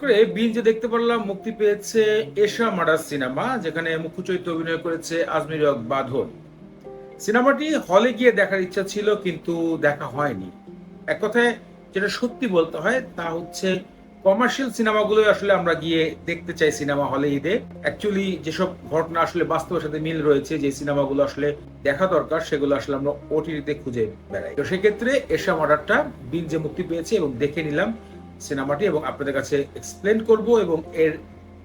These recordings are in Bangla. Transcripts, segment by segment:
করে বিঞ্জে দেখতে পারলাম মুক্তি পেয়েছে এশা মার্ডার সিনেমা, যেখানে মুখ্য চরিত্রে অভিনয় করেছে আজমির হক বাঁধন। সিনেমাটি হলে গিয়ে দেখার ইচ্ছা ছিল, কিন্তু দেখা হয়নি। এক কথায় যেটা সত্যি বলতে হয় তা হচ্ছে কমার্শিয়াল সিনেমাগুলো আসলে আমরা গিয়ে দেখতে চাই সিনেমা হলে ঈদে। অ্যাকচুয়ালি যেসব ঘটনা আসলে বাস্তবের সাথে মিল রয়েছে, যে সিনেমাগুলো আসলে দেখা দরকার, সেগুলো আসলে আমরা ওটিটিতে খুঁজে বেড়াই। তো সেক্ষেত্রে এশা মার্ডারটা বিঞ্জে মুক্তি পেয়েছে এবং দেখে নিলাম সিনেমাটি, এবং আপনাদের কাছে এক্সপ্লেন করব এবং এর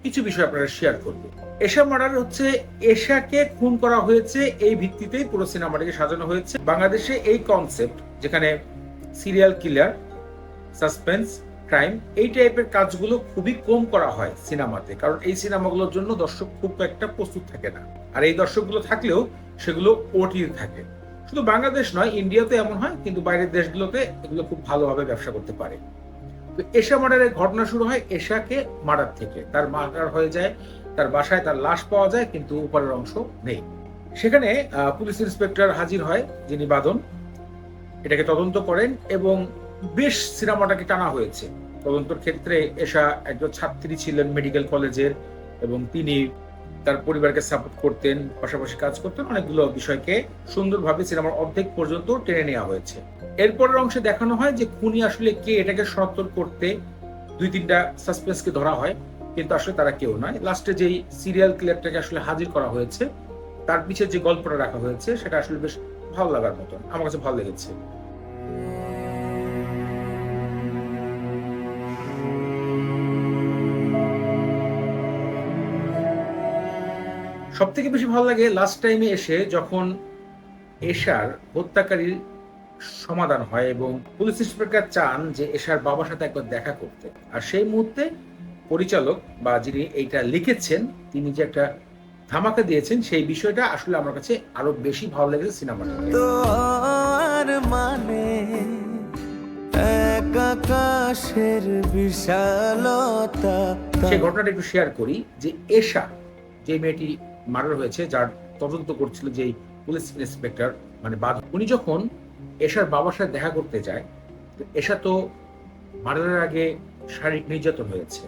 কিছু বিষয় আপনারা শেয়ার করব। এশা মার্ডার হচ্ছে এশাকে খুন করা হয়েছে এই ভিত্তিতেই পুরো সিনেমাটিকে সাজানো হয়েছে। বাংলাদেশে এই কনসেপ্ট, যেখানে সিরিয়াল কিলার, সাসপেন্স, ক্রাইম, এই টাইপের কাজগুলো খুবই কম করা হয় সিনেমাতে, কারণ এই সিনেমাগুলোর জন্য দর্শক খুব একটা প্রস্তুত থাকে না। আর এই দর্শকগুলো থাকলেও সেগুলো ওটিতে থাকে। শুধু বাংলাদেশ নয়, ইন্ডিয়াতে এমন হয়, কিন্তু বাইরের দেশগুলোতে এগুলো খুব ভালোভাবে ব্যবসা করতে পারে। তো এশা মার্ডারের ঘটনা শুরু হয় এশাকে মার্ডার থেকে। তার মার্ডার হয়ে যায়, তার বাসায় তার লাশ পাওয়া যায়, কিন্তু উপরের অংশ নেই। সেখানে পুলিশ ইন্সপেক্টর হাজির হয়, যিনি বাঁধন, এটাকে তদন্ত করেন এবং বেশ সিনেমাটাকে টানা হয়েছে। তদন্তর ক্ষেত্রে এশা একজন ছাত্রী ছিলেন মেডিকেল কলেজের, এবং তিনি তার পরিবারকে সাপোর্ট করতেন, পাশাপাশি কাজ করতেন। অনেকগুলো বিষয়কে সুন্দরভাবে সিনেমার অর্ধেক পর্যন্ত টেনে নেওয়া হয়েছে। এরপরের অংশে দেখানো হয় যে খুনি আসলে কে, এটাকে শনাক্ত করতে 2-3টা সাসপেন্সকে ধরা হয়, কিন্তু আসলে তারা কেউ নয়। লাস্টে যেই সিরিয়াল কিলারটাকে আসলে হাজির করা হয়েছে, তার পিছিয়ে যে গল্পটা রাখা হয়েছে, সেটা আসলে বেশ ভালো লাগার মতন, আমার কাছে ভালো লেগেছে। সব থেকে বেশি ভালো লাগে লাস্ট টাইমে এসে, যখন এশার হত্যাকারীর সমাধান হয় এবং পুলিশ ইন্সপেক্টর চান যে এশার বাবার সাথে একবার দেখা করতে। আর সেই মুহূর্তে পরিচালক বা যিনি এইটা লিখেছেন, তিনি যে একটা ধামাকা দিয়েছেন, সেই বিষয়টা আসলে আমার কাছে আরো বেশি ভালো লেগেছে সিনেমাটা। মানে আকাশের বিশালতা, সেই ঘটনাটা একটু শেয়ার করি। যে এশা, যে মেয়েটি মার্ডার হয়েছে, যার তদন্ত করছিল যে পুলিশ ইন্সপেক্টর মানে বাঁধন, উনি যখন এশার বাবার সাথে দেখা করতে যায়, এশা তো মার্ডারের আগে শারীরিক নির্যাতন হয়েছে,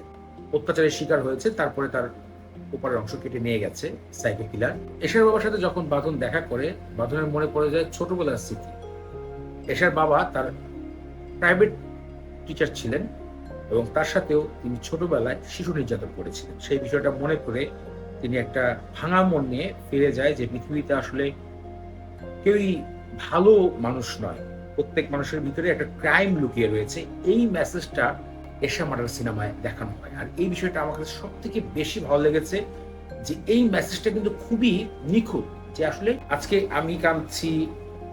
অত্যাচারের শিকার হয়েছে, তারপরে তার উপরের অংশ কেটে নিয়ে গেছে সাইকো কিলার। এশার বাবার সাথে যখন বাঁধন দেখা করে, বাঁধনের মনে পড়ে যায় ছোটবেলার স্মৃতি। এশার বাবা তার প্রাইভেট টিচার ছিলেন, এবং তার সাথেও তিনি ছোটবেলায় শিশু নির্যাতন করেছিলেন। সেই বিষয়টা মনে করে তিনি একটা ভাঙা মন নিয়ে ফিরে যায়, যে পৃথিবীতে আসলে কেউই ভালো মানুষ নয়, প্রত্যেক মানুষের ভিতরে একটা ক্রাইম লুকিয়ে রয়েছে। এই মেসেজটা এশা মার্ডার সিনেমায় দেখানো হয়। আর এই বিষয়টা আমার কাছে সব থেকে বেশি ভালো লেগেছে, যে এই মেসেজটা কিন্তু খুবই নিখুঁত। যে আসলে আজকে আমি কাঁদছি,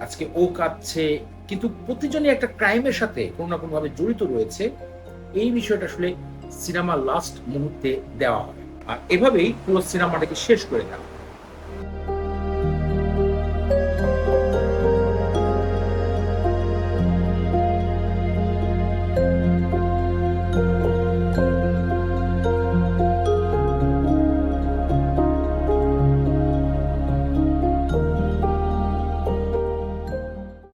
আজকে ও কাঁদছে, কিন্তু প্রতিজনই একটা ক্রাইমের সাথে কোনো না কোনো ভাবে জড়িত রয়েছে। এই বিষয়টা আসলে সিনেমার লাস্ট মুহূর্তে দেওয়া হয়, আর এভাবেই পুরো সিনেমাটাকে শেষ করে দেওয়া হয়।